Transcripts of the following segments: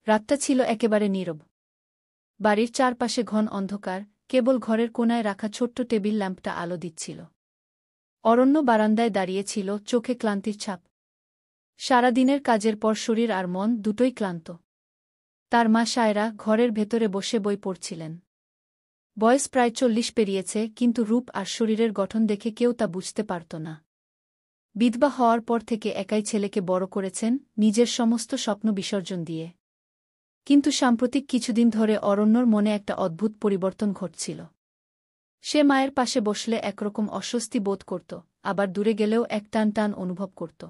রাতটা ছিল একেবারে নীরব। বাড়ির চারপাশে ঘন অন্ধকার, কেবল ঘরের কোণায় রাখা ছোট্ট টেবিল ল্যাম্পটা আলো দিচ্ছিল। অরণ্য বারান্দায় দাঁড়িয়েছিল, চোখে ক্লান্তির ছাপ। সারাদিনের কাজের পর শরীর আর মন দুটোই ক্লান্ত। তার মা সায়রা ঘরের ভেতরে বসে বই পড়ছিলেন। বয়স প্রায় 40 পেরিয়েছে, কিন্তু রূপ আর শরীরের গঠন দেখে কেউ তা বুঝতে পারত না। বিধবা হওয়ার পর থেকে একাই ছেলেকে বড় করেছেন, নিজের সমস্ত স্বপ্ন বিসর্জন দিয়ে। কিন্তু সাম্প্রতিক কিছুদিন ধরে অরণ্যর মনে একটা অদ্ভুত পরিবর্তন ঘটছিল। সে মায়ের পাশে বসলে একরকম অস্বস্তি বোধ করত, আবার দূরে গেলেও এক টান টান অনুভব করত।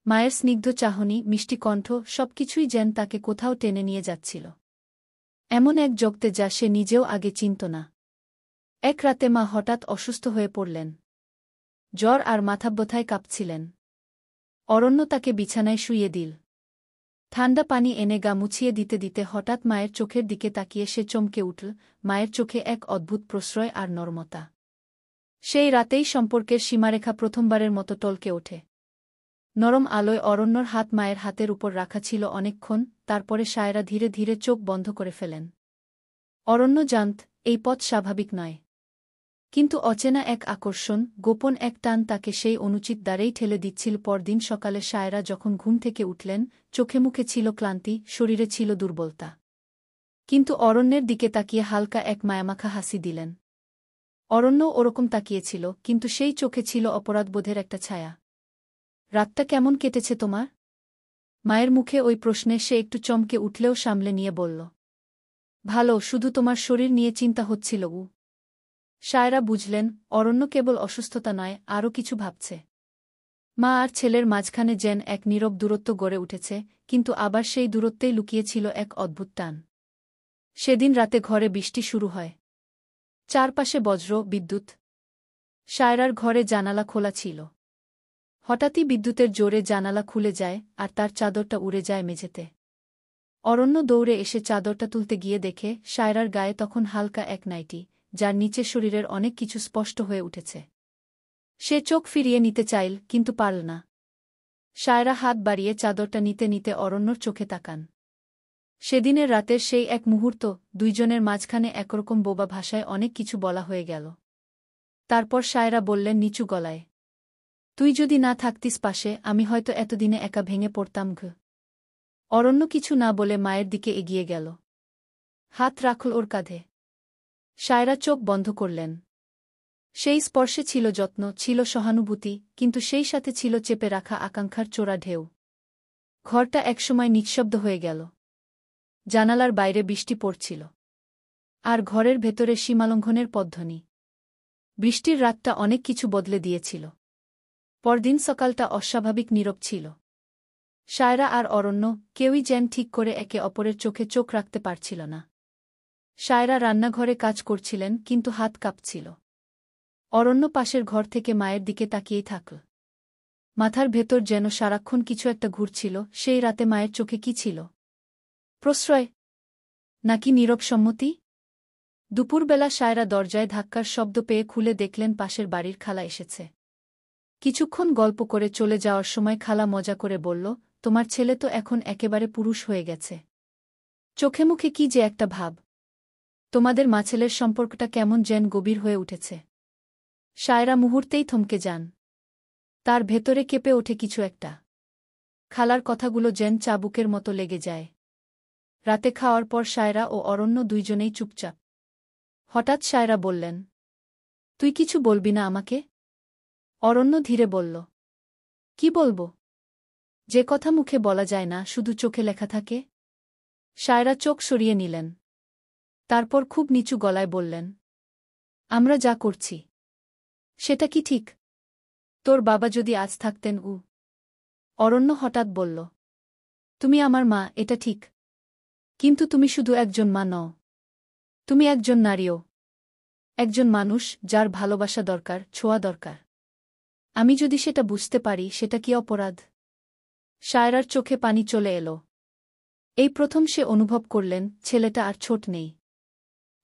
মায়ের স্নিগ্ধ চাহনি, মিষ্টি কণ্ঠ, সবকিছুই যেন তাকে কোথাও টেনে নিয়ে যাচ্ছিল। এমন এক জগতে যা সে নিজেও আগে চিনত না। এক রাতে মা হঠাৎ অসুস্থ হয়ে পড়লেন। জ্বর আর মাথাব্যথায় কাঁপছিলেন। অরণ্য তাকে বিছানায় শুইয়ে দিল। ঠান্ডা পানি এনে গা মুছিয়ে দিতে দিতে হঠাৎ মায়ের চোখের দিকে তাকিয়ে সে চমকে উঠল। মায়ের চোখে এক অদ্ভুত প্রশ্রয় আর নরমতা। সেই রাতেই সম্পর্কের সীমারেখা প্রথমবারের মতো টলকে ওঠে। নরম আলোয় অরণ্যর হাত মায়ের হাতের উপর রাখা ছিল অনেকক্ষণ, তারপরে সায়রা ধীরে ধীরে চোখ বন্ধ করে ফেলেন। অরণ্য জানত এই পথ স্বাভাবিক নয়। কিন্তু অচেনা এক আকর্ষণ, গোপন এক টান তাকে সেই অনুচিত দ্বারেই ঠেলে দিচ্ছিল। পরদিন সকালে সায়রা যখন ঘুম থেকে উঠলেন, চোখে মুখে ছিল ক্লান্তি, শরীরে ছিল দুর্বলতা। কিন্তু অরণ্যের দিকে তাকিয়ে হালকা এক মায়ামাখা হাসি দিলেন। অরণ্য ওরকম তাকিয়েছিল, কিন্তু সেই চোখে ছিল অপরাধবোধের একটা ছায়া। রাতটা কেমন কেটেছে তোমার? মায়ের মুখে ওই প্রশ্নে সে একটু চমকে উঠলেও সামলে নিয়ে বলল, ভালো, শুধু তোমার শরীর নিয়ে চিন্তা হচ্ছিল। সায়রা বুঝলেন অরণ্য কেবল অসুস্থতা নয়, আরও কিছু ভাবছে। মা আর ছেলের মাঝখানে যেন এক নীরব দূরত্ব গড়ে উঠেছে, কিন্তু আবার সেই দূরত্বেই লুকিয়েছিল এক অদ্ভুত টান। সেদিন রাতে ঘরে বৃষ্টি শুরু হয়। চারপাশে বজ্র, বিদ্যুৎ। সায়রার ঘরে জানালা খোলা ছিল। হঠাৎই বিদ্যুতের জোরে জানালা খুলে যায়, আর তার চাদরটা উড়ে যায় মেঝেতে। অরণ্য দৌড়ে এসে চাদরটা তুলতে গিয়ে দেখে সায়রার গায়ে তখন হালকা এক নাইটি, যার নিচে শরীরের অনেক কিছু স্পষ্ট হয়ে উঠেছে। সে চোখ ফিরিয়ে নিতে চাইল, কিন্তু পারল না। সায়রা হাত বাড়িয়ে চাদরটা নিতে নিতে অরণ্যর চোখে তাকান। সেদিনের রাতের সেই এক মুহূর্ত, দুইজনের মাঝখানে একরকম বোবা ভাষায় অনেক কিছু বলা হয়ে গেল। তারপর সায়রা বললেন নিচু গলায়, তুই যদি না থাকতিস পাশে, আমি হয়তো এতদিনে একা ভেঙে পড়তাম। অরণ্য কিছু না বলে মায়ের দিকে এগিয়ে গেল। হাত রাখল ওর কাঁধে। সায়রা চোখ বন্ধ করলেন। সেই স্পর্শে ছিল যত্ন, ছিল সহানুভূতি, কিন্তু সেই সাথে ছিল চেপে রাখা আকাঙ্ক্ষার চোরা ঢেউ। ঘরটা একসময় নিঃশব্দ হয়ে গেল। জানালার বাইরে বৃষ্টি পড়ছিল। আর ঘরের ভেতরে সীমালঙ্ঘনের পধ্বনি। বৃষ্টির রাতটা অনেক কিছু বদলে দিয়েছিল। পরদিন সকালটা অস্বাভাবিক নীরব ছিল। সায়রা আর অরণ্য কেউই যেন ঠিক করে একে অপরের চোখে চোখ রাখতে পারছিল না। সায়রা রান্নাঘরে কাজ করছিলেন, কিন্তু হাত কাঁপছিল। অরণ্য পাশের ঘর থেকে মায়ের দিকে তাকিয়েই থাকল। মাথার ভেতর যেন সারাক্ষণ কিছু একটা ঘুরছিল। সেই রাতে মায়ের চোখে কি ছিল? প্রশ্রয়? নাকি নীরব সম্মতি? দুপুরবেলা সায়রা দরজায় ধাক্কার শব্দ পেয়ে খুলে দেখলেন পাশের বাড়ির খালা এসেছে। কিছুক্ষণ গল্প করে চলে যাওয়ার সময় খালা মজা করে বলল, তোমার ছেলে তো এখন একেবারে পুরুষ হয়ে গেছে। চোখে মুখে কি যে একটা ভাব। তোমাদের মা-ছেলের সম্পর্কটা কেমন যেন গভীর হয়ে উঠেছে। সায়রা মুহূর্তেই থমকে যান। তার ভেতরে কেঁপে ওঠে কিছু একটা। খালার কথাগুলো যেন চাবুকের মতো লেগে যায়। রাতে খাওয়ার পর সায়রা ও অরণ্য দুইজনেই চুপচাপ। হঠাৎ সায়রা বললেন, তুই কিছু বলবি না আমাকে? অরণ্য ধীরে বলল, কি বলবো? যে কথা মুখে বলা যায় না, শুধু চোখে লেখা থাকে। সায়রা চোখ সরিয়ে নিলেন। তারপর খুব নিচু গলায় বললেন, আমরা যা করছি সেটা কি ঠিক? তোর বাবা যদি আজ থাকতেন। অরণ্য হঠাৎ বলল, তুমি আমার মা, এটা ঠিক। কিন্তু তুমি শুধু একজন মা নও। তুমি একজন নারীও। একজন মানুষ, যার ভালোবাসা দরকার, ছোঁয়া দরকার। আমি যদি সেটা বুঝতে পারি, সেটা কি অপরাধ? সায়রার চোখে পানি চলে এলো। এই প্রথম সে অনুভব করলেন ছেলেটা আর ছোট নেই।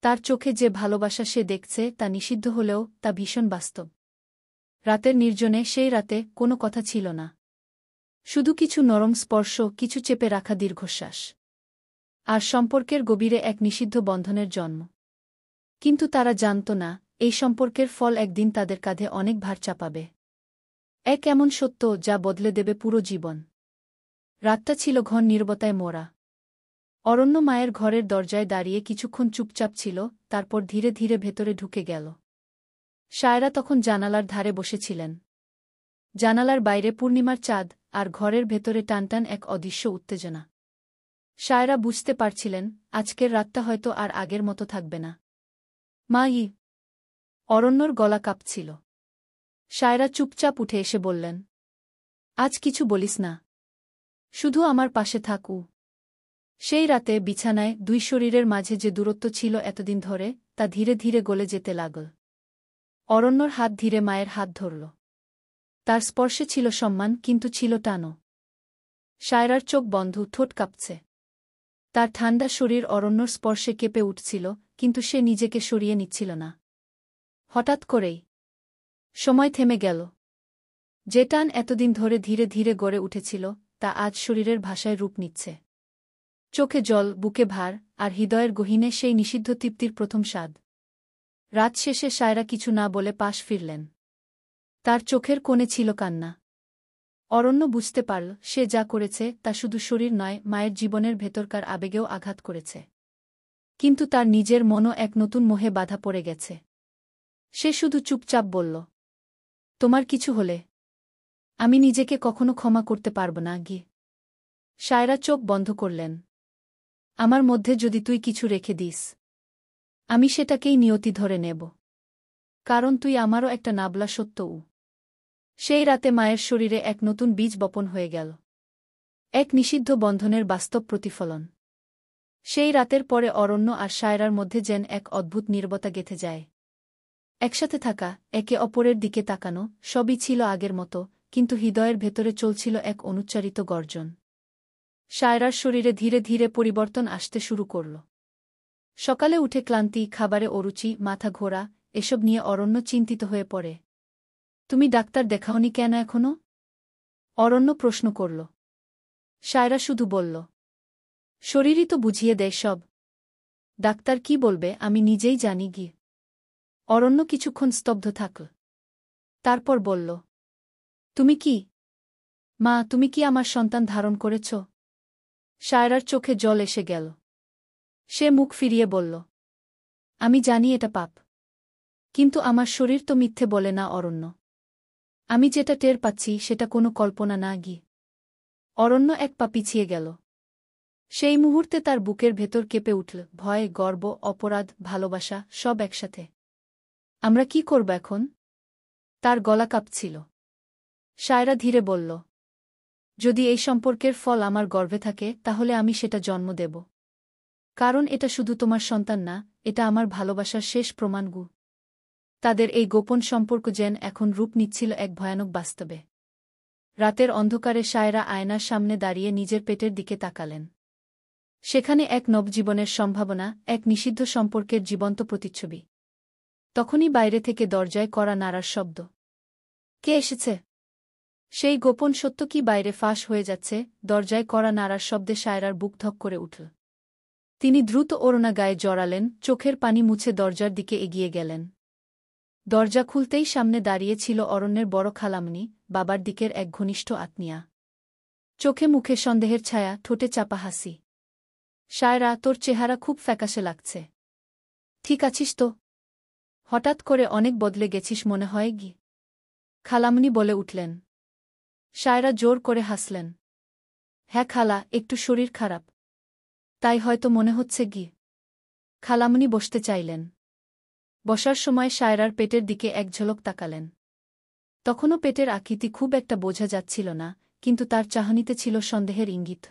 তার চোখে যে ভালোবাসা সে দেখছে তা নিষিদ্ধ হলেও তা ভীষণ বাস্তব। রাতের নির্জনে সেই রাতে কোনো কথা ছিল না। শুধু কিছু নরম স্পর্শ, কিছু চেপে রাখা দীর্ঘশ্বাস। আর সম্পর্কের গভীরে এক নিষিদ্ধ বন্ধনের জন্ম। কিন্তু তারা জানত না, এই সম্পর্কের ফল একদিন তাদের কাঁধে অনেক ভার চাপাবে। এক এমন সত্য যা বদলে দেবে পুরো জীবন। রাতটা ছিল ঘন নীরবতায় মোড়া। অরণ্য মায়ের ঘরের দরজায় দাঁড়িয়ে কিছুক্ষণ চুপচাপ ছিল, তারপর ধীরে ধীরে ভেতরে ঢুকে গেল। সায়রা তখন জানালার ধারে বসেছিলেন। জানালার বাইরে পূর্ণিমার চাঁদ, আর ঘরের ভেতরে টানটান এক অদৃশ্য উত্তেজনা। সায়রা বুঝতে পারছিলেন, আজকের রাতটা হয়তো আর আগের মতো থাকবে না। মা ই। অরণ্যর গলা কাঁপছিল। সায়রা চুপচাপ উঠে এসে বললেন, আজ কিছু বলিস না, শুধু আমার পাশে থাকু। সেই রাতে বিছানায় দুই শরীরের মাঝে যে দূরত্ব ছিল এতদিন ধরে, তা ধীরে ধীরে গলে যেতে লাগল। অরণ্যর হাত ধীরে মায়ের হাত ধরল। তার স্পর্শে ছিল সম্মান, কিন্তু ছিল টানও। সায়রার চোখ বন্ধ, ঠোঁট কাঁপছে। তার ঠান্ডা শরীর অরণ্যর স্পর্শে কেঁপে উঠছিল, কিন্তু সে নিজেকে সরিয়ে নিচ্ছিল না। হঠাৎ করেই সময় থেমে গেল। যে টান এতদিন ধরে ধীরে ধীরে গড়ে উঠেছিল, তা আজ শরীরের ভাষায় রূপ নিচ্ছে। চোখে জল, বুকে ভার, আর হৃদয়ের গহীনে সেই নিষিদ্ধ তৃপ্তির প্রথম স্বাদ। রাত শেষে সায়রা কিছু না বলে পাশ ফিরলেন। তার চোখের কোণে ছিল কান্না। অরণ্য বুঝতে পারল, সে যা করেছে তা শুধু শরীর নয়, মায়ের জীবনের ভেতরকার আবেগেও আঘাত করেছে। কিন্তু তার নিজের মনও এক নতুন মোহে বাধা পড়ে গেছে। সে শুধু চুপচাপ বলল, তোমার কিছু হলে আমি নিজেকে কখনো ক্ষমা করতে পারব না গি। সায়রা চোখ বন্ধ করলেন। আমার মধ্যে যদি তুই কিছু রেখে দিস, আমি সেটাকেই নিয়তি ধরে নেব। কারণ তুই আমারও একটা নাবলা সত্যও। সেই রাতে মায়ের শরীরে এক নতুন বীজ বপন হয়ে গেল। এক নিষিদ্ধ বন্ধনের বাস্তব প্রতিফলন। সেই রাতের পরে অরণ্য আর সায়রার মধ্যে যেন এক অদ্ভুত নীরবতা গেঁথে যায়। একসাথে থাকা, একে অপরের দিকে তাকানো, সবই ছিল আগের মতো, কিন্তু হৃদয়ের ভেতরে চলছিল এক অনুচ্চারিত গর্জন। সায়রার শরীরে ধীরে ধীরে পরিবর্তন আসতে শুরু করল। সকালে উঠে ক্লান্তি, খাবারে অরুচি, মাথা ঘোরা, এসব নিয়ে অরণ্য চিন্তিত হয়ে পড়ে। তুমি ডাক্তার দেখাওনি কেন এখনো? অরণ্য প্রশ্ন করল। সায়রা শুধু বলল, শরীরই তো বুঝিয়ে দেয় সব। ডাক্তার কি বলবে আমি নিজেই জানি গি। অরণ্য কিছুক্ষণ স্তব্ধ থাকল। তারপর বলল, তুমি কি মা, তুমি কি আমার সন্তান ধারণ করেছ? সায়রার চোখে জল এসে গেল। সে মুখ ফিরিয়ে বলল, আমি জানি এটা পাপ। কিন্তু আমার শরীর তো মিথ্যে বলে না অরণ্য। আমি যেটা টের পাচ্ছি সেটা কোনো কল্পনা না গি। অরণ্য এক পা পিছিয়ে গেল। সেই মুহূর্তে তার বুকের ভেতর কেঁপে উঠল, ভয়, গর্ব, অপরাধ, ভালোবাসা, সব একসাথে। আমরা কি করব এখন? তার গলা কাঁপছিল। সায়রা ধীরে বলল, যদি এই সম্পর্কের ফল আমার গর্ভে থাকে তাহলে আমি সেটা জন্ম দেব। কারণ এটা শুধু তোমার সন্তান না, এটা আমার ভালোবাসার শেষ প্রমাণগু। তাদের এই গোপন সম্পর্ক যেন এখন রূপ নিচ্ছিল এক ভয়ানক বাস্তবে। রাতের অন্ধকারে সায়রা আয়নার সামনে দাঁড়িয়ে নিজের পেটের দিকে তাকালেন। সেখানে এক নবজীবনের সম্ভাবনা, এক নিষিদ্ধ সম্পর্কের জীবন্ত প্রতিচ্ছবি। তখনই বাইরে থেকে দরজায় কড়া নাড়ার শব্দ। কে এসেছে? সেই গোপন সত্য কি বাইরে ফাঁস হয়ে যাচ্ছে? দরজায় কড়া নাড়ার শব্দে সায়রার বুক ধক করে উঠল। তিনি দ্রুত ওড়না গায়ে জড়ালেন, চোখের পানি মুছে দরজার দিকে এগিয়ে গেলেন। দরজা খুলতেই সামনে দাঁড়িয়ে ছিল অরণ্যের বড় খালামণি, বাবার দিকের এক ঘনিষ্ঠ আত্মীয়া। চোখে মুখে সন্দেহের ছায়া, ঠোঁটে চাপা হাসি। সায়রা, তোর চেহারা খুব ফ্যাকাশে লাগছে। ঠিক আছিস তো? হঠাৎ করে অনেক বদলে গেছিস মনে হয় গি। খালামণি বলে উঠলেন। সায়রা জোর করে হাসলেন। হ্যাঁ খালা, একটু শরীর খারাপ, তাই হয়তো মনে হচ্ছে গি। খালামণি বসতে চাইলেন। বসার সময় সায়রার পেটের দিকে এক ঝলক তাকালেন। তখনও পেটের আকৃতি খুব একটা বোঝা যাচ্ছিল না, কিন্তু তার চাহনিতে ছিল সন্দেহের ইঙ্গিত।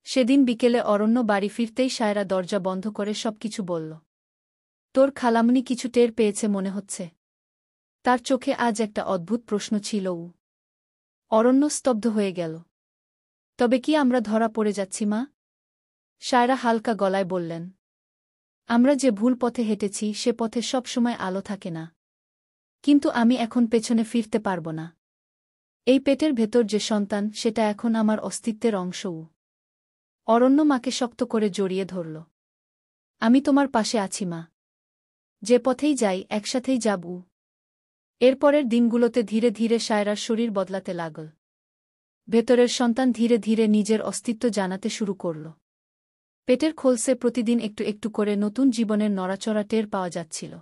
সেদিন বিকেলে অরণ্য বাড়ি ফিরতেই সায়রা দরজা বন্ধ করে সবকিছু বলল। তোর খালামণি কিছু টের পেয়েছে মনে হচ্ছে। তার চোখে আজ একটা অদ্ভুত প্রশ্ন ছিল। অরণ্য স্তব্ধ হয়ে গেল। তবে কি আমরা ধরা পড়ে যাচ্ছি মা? সায়রা হালকা গলায় বললেন। আমরা যে ভুল পথে হেঁটেছি সে পথে সবসময় আলো থাকে না। কিন্তু আমি এখন পেছনে ফিরতে পারব না। এই পেটের ভেতর যে সন্তান, সেটা এখন আমার অস্তিত্বের অংশও। অরণ্য মাকে শক্ত করে জড়িয়ে ধরল। আমি তোমার পাশে আছি মা। যে পথেই যাই একসাথেই যাব। এরপরের দিনগুলোতে ধীরে ধীরে সায়রার শরীর বদলাতে লাগল। ভেতরের সন্তান ধীরে ধীরে নিজের অস্তিত্ব জানাতে শুরু করল। পেটের খোলসে প্রতিদিন একটু একটু করে নতুন জীবনের নড়াচড়া টের পাওয়া যাচ্ছিল।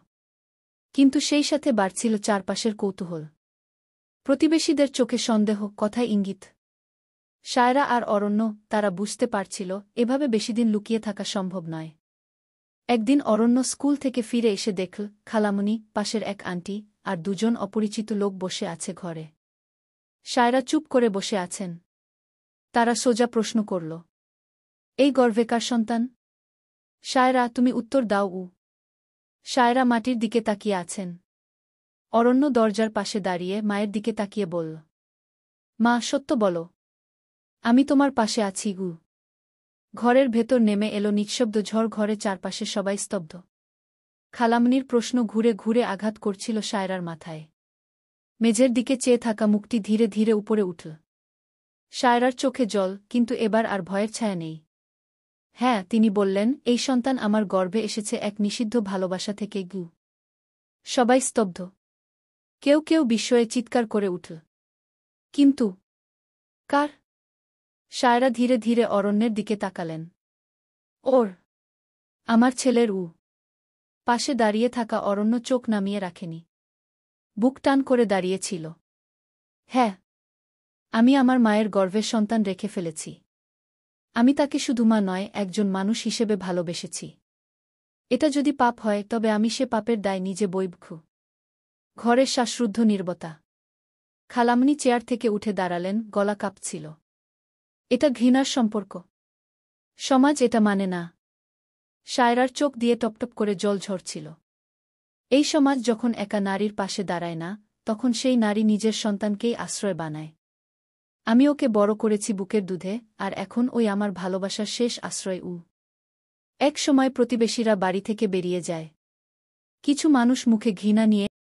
কিন্তু সেই সাথে বাড়ছিল চারপাশের কৌতূহল। প্রতিবেশীদের চোখে সন্দেহ, কথায় ইঙ্গিত। সায়রা আর অরণ্য, তারা বুঝতে পারছিল এভাবে বেশিদিন লুকিয়ে থাকা সম্ভব নয়। একদিন অরণ্য স্কুল থেকে ফিরে এসে দেখল খালামণি, পাশের এক আন্টি আর দুজন অপরিচিত লোক বসে আছে ঘরে। সায়রা চুপ করে বসে আছেন। তারা সোজা প্রশ্ন করল, এই গর্ভে কার সন্তান? সায়রা, তুমি উত্তর দাও। সায়রা মাটির দিকে তাকিয়ে আছেন। অরণ্য দরজার পাশে দাঁড়িয়ে মায়ের দিকে তাকিয়ে বলল, মা, সত্য বলো। আমি তোমার পাশে আছি। ঘরের ভেতর নেমে এলো নিঃশব্দ ঝড়। ঘরে চারপাশে সবাই স্তব্ধ। খালামণির প্রশ্ন ঘুরে ঘুরে আঘাত করছিল সায়রার মাথায়। মেঝের দিকে চেয়ে থাকা মুখটি ধীরে ধীরে উপরে উঠল। সায়রার চোখে জল, কিন্তু এবার আর ভয়ের ছায়া নেই। হ্যাঁ, তিনি বললেন, এই সন্তান আমার গর্ভে এসেছে এক নিষিদ্ধ ভালোবাসা থেকে। সবাই স্তব্ধ। কেউ কেউ বিস্ময়ে চিৎকার করে উঠল। কিন্তু কার? সায়রা ধীরে ধীরে অরণ্যের দিকে তাকালেন। ওর, আমার ছেলের। পাশে দাঁড়িয়ে থাকা অরণ্য চোখ নামিয়ে রাখেনি। বুক টান করে দাঁড়িয়েছিল। হ্যাঁ, আমি আমার মায়ের গর্ভের সন্তান রেখে ফেলেছি। আমি তাকে শুধু মা নয়, একজন মানুষ হিসেবে ভালোবেসেছি। এটা যদি পাপ হয় তবে আমি সে পাপের দায় নিজে বইব। ঘরের শ্বাসরুদ্ধ নীরবতা। খালামণি চেয়ার থেকে উঠে দাঁড়ালেন, গলা কাঁপছিল। এটা ঘৃণার সম্পর্ক। সমাজ এটা মানে না। সায়রার চোখ দিয়ে টপটপ করে জল ঝরছিল। এই সমাজ যখন একা নারীর পাশে দাঁড়ায় না, তখন সেই নারী নিজের সন্তানকেই আশ্রয় বানায়। আমি ওকে বড় করেছি বুকের দুধে, আর এখন ওই আমার ভালোবাসার শেষ আশ্রয়। এক সময় প্রতিবেশীরা বাড়ি থেকে বেরিয়ে যায়। কিছু মানুষ মুখে ঘৃণা নিয়ে